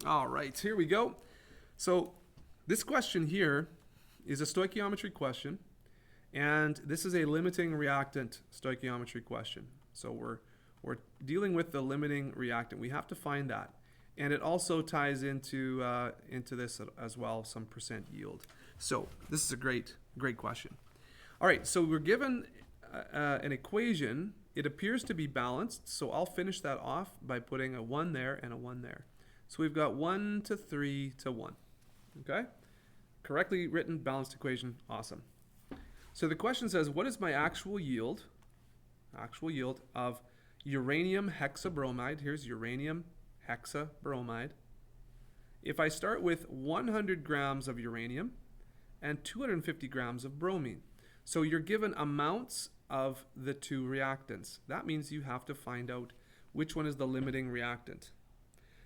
All right, here we go. So this question here is a stoichiometry question, and this is a limiting reactant stoichiometry question. So we're dealing with the limiting reactant. We have to find that, and it also ties into this as well, some percent yield. So this is a great question. All right, so we're given an equation. It appears to be balanced, so I'll finish that off by putting a 1 there and a 1 there. So we've got 1 to 3 to 1. Okay? Correctly written, balanced equation. Awesome. So the question says, what is my actual yield of uranium hexabromide? Here's uranium hexabromide. If I start with 100 grams of uranium and 250 grams of bromine. So you're given amounts of the two reactants. That means you have to find out which one is the limiting reactant.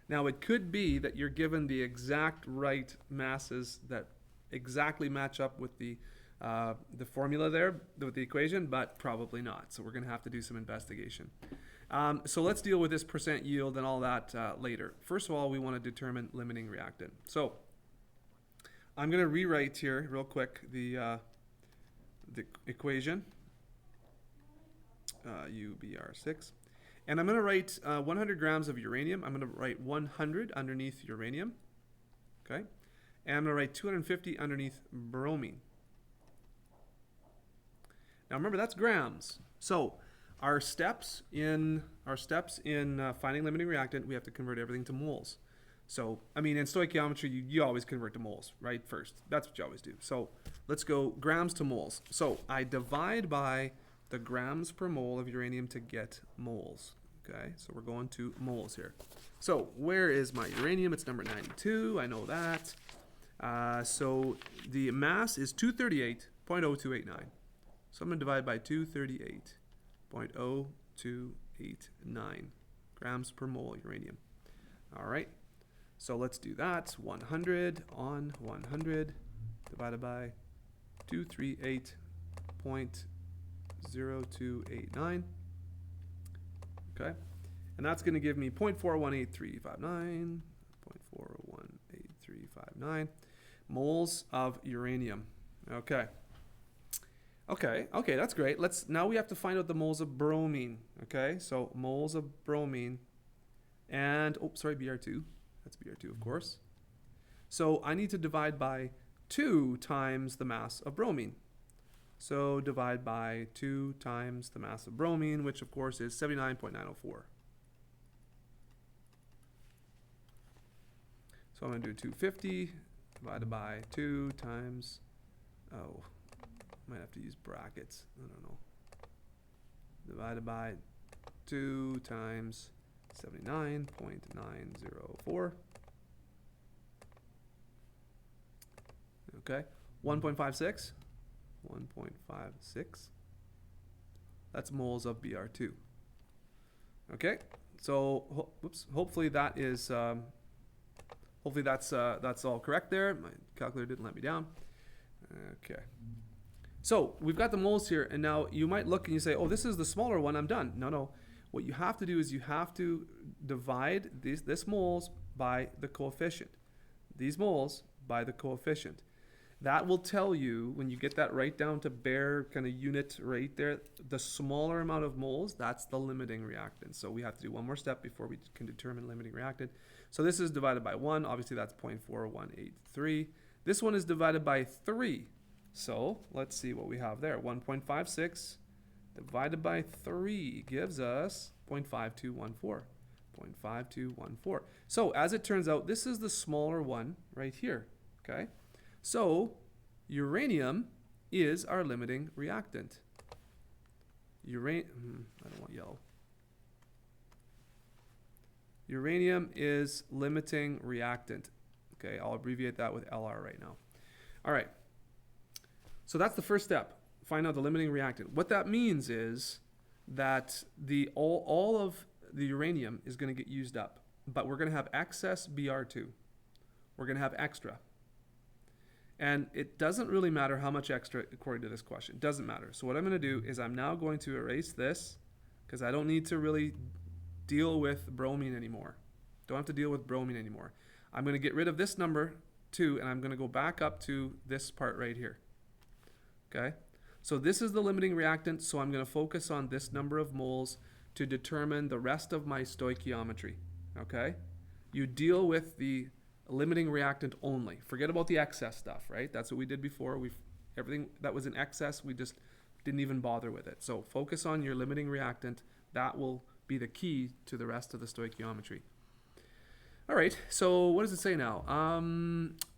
Now, it could be that you're given the exact right masses that exactly match up with the formula there, with the equation, but probably not. So we're going to have to do some investigation. So let's deal with this percent yield and all that later. First of all, we want to determine limiting reactant. So I'm going to rewrite here real quick the equation, UBR6. And I'm going to write 100 grams of uranium. I'm going to write 100 underneath uranium. Okay? And I'm going to write 250 underneath bromine. Now remember, that's grams. So our steps in finding limiting reactant, we have to convert everything to moles. So, I mean, in stoichiometry, you always convert to moles, right, first. That's what you always do. So let's go grams to moles. So I divide by the grams per mole of uranium to get moles. Okay, so we're going to moles here. So where is my uranium? It's number 92. I know that. So the mass is 238.0289. So I'm going to divide by 238.0289 grams per mole uranium. All right. So let's do that. 100 on 100 divided by 238.0289. Okay. And that's going to give me 0.418359, 0.418359 moles of uranium. Okay. Okay, that's great. Now we have to find out the moles of bromine. Okay, so moles of bromine and, Br2. That's Br2, of course. So I need to divide by 2 times the mass of bromine. So divide by 2 times the mass of bromine, which of course is 79.904. So I'm going to do 250 divided by 2 times, might have to use brackets, I don't know. Divided by 2 times 79.904. Okay, 1.56. 1.56. That's moles of Br2. Okay, so hopefully that is that's all correct there. My calculator didn't let me down. Okay. So we've got the moles here, and now you might look and you say, oh, this is the smaller one, I'm done. No. What you have to do is you have to divide this moles by the coefficient. These moles by the coefficient. That will tell you, when you get that right down to bare kind of unit right there, the smaller amount of moles, that's the limiting reactant. So we have to do one more step before we can determine limiting reactant. So this is divided by 1. Obviously, that's 0.4183. This one is divided by 3. So let's see what we have there. 1.56 divided by 3 gives us 0.5214. 0.5214. So as it turns out, this is the smaller one right here. Okay. So uranium is our limiting reactant. I don't want yellow. Uranium is limiting reactant. Okay, I'll abbreviate that with LR right now. All right. So that's the first step. Find out the limiting reactant. What that means is that all of the uranium is going to get used up, but we're going to have excess Br2. We're going to have extra. And it doesn't really matter how much extra according to this question. It doesn't matter. So what I'm going to do is I'm now going to erase this because I don't need to really deal with bromine anymore. Don't have to deal with bromine anymore. I'm going to get rid of this number 2, and I'm going to go back up to this part right here. Okay? So this is the limiting reactant, so I'm going to focus on this number of moles to determine the rest of my stoichiometry. Okay? You deal with the limiting reactant only. Forget about the excess stuff, right? That's what we did before. Everything that was in excess, we just didn't even bother with it. So focus on your limiting reactant. That will be the key to the rest of the stoichiometry. All right, so what does it say now?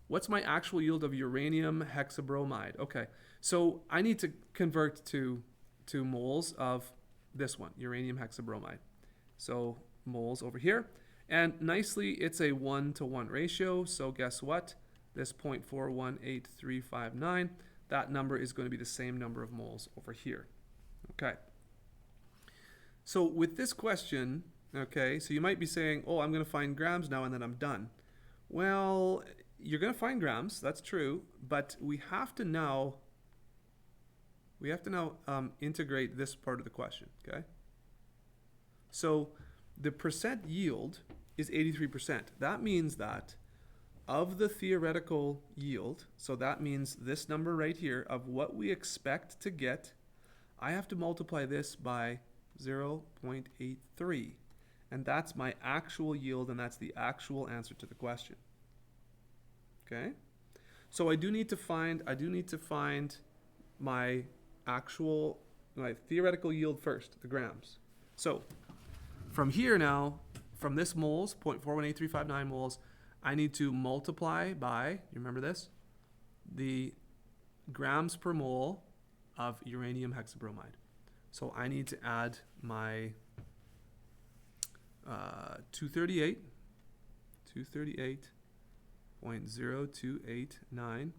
What's my actual yield of uranium hexabromide? Okay, so I need to convert to moles of this one, uranium hexabromide. So moles over here. And nicely, it's a 1-to-1 ratio. So guess what? This 0.418359, that number is going to be the same number of moles over here. Okay. So with this question, okay, so you might be saying, oh, I'm going to find grams now and then I'm done. Well, you're going to find grams, that's true, but we have to now integrate this part of the question, okay? So the percent yield is 83%. That means that of the theoretical yield, so that means this number right here of what we expect to get, I have to multiply this by 0.83. And that's my actual yield, and that's the actual answer to the question. Okay? So I do need to find my theoretical yield first, the grams. So from here now, from this moles, 0.418359 moles, I need to multiply by, you remember this? The grams per mole of uranium hexabromide. So I need to add my 238.0289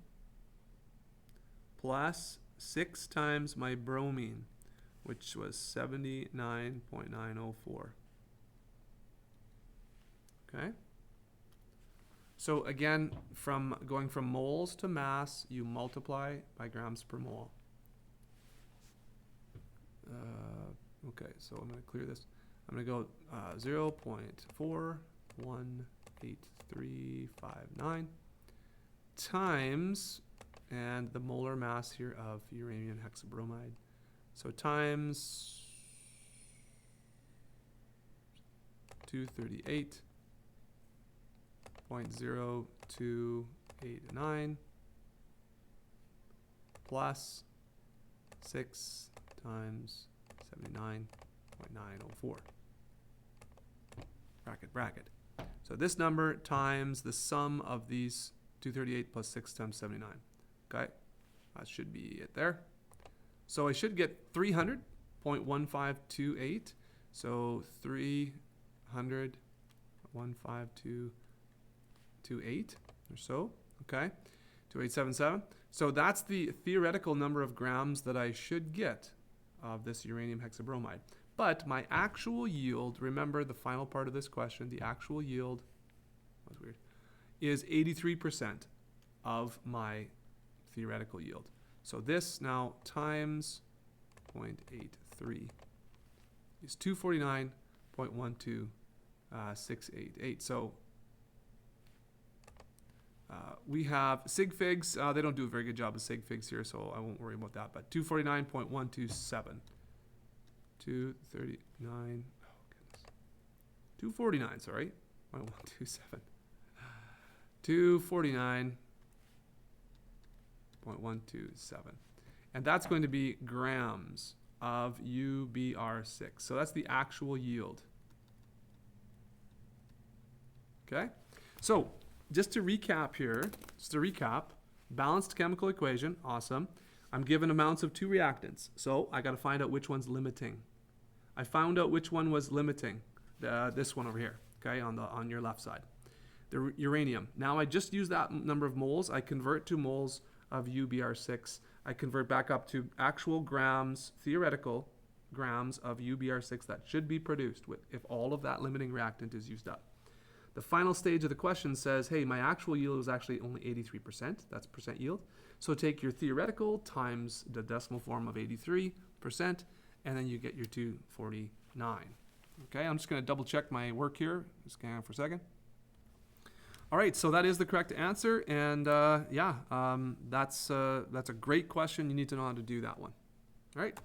plus 6 times my bromine, which was 79.904. Okay? So again, going from moles to mass, you multiply by grams per mole. Okay, so I'm going to clear this. I'm going to go 0.418359 times, and the molar mass here of uranium hexabromide. So times 238.0289 plus 6 times 79.904. Bracket. So this number times the sum of these 238 plus 6 times 79. Okay, that should be it there. So I should get 300.1528. So 300.15228 or so. Okay, 2877. So that's the theoretical number of grams that I should get of this uranium hexabromide. But my actual yield, remember the final part of this question, the actual yield, that was weird, is 83% of my theoretical yield. So this now times 0.83 is 249.12688. So we have sig figs. They don't do a very good job of sig figs here, so I won't worry about that. But 249.127. 239. Oh goodness. 249. Sorry. 0.127. 249.127. And that's going to be grams of UBr6. So that's the actual yield. Okay? So just to recap here, balanced chemical equation, awesome. I'm given amounts of 2 reactants, so I got to find out which one's limiting. I found out which one was limiting, this one over here, okay, on your left side. The uranium. Now I just use that number of moles. I convert to moles of UBr6. I convert back up to actual grams, theoretical grams of UBr6 that should be produced if all of that limiting reactant is used up. The final stage of the question says, hey, my actual yield was actually only 83%. That's percent yield. So take your theoretical times the decimal form of 83%, and then you get your 249. Okay, I'm just going to double check my work here. Just hang on for a second. All right, so that is the correct answer, and that's a great question. You need to know how to do that one. All right.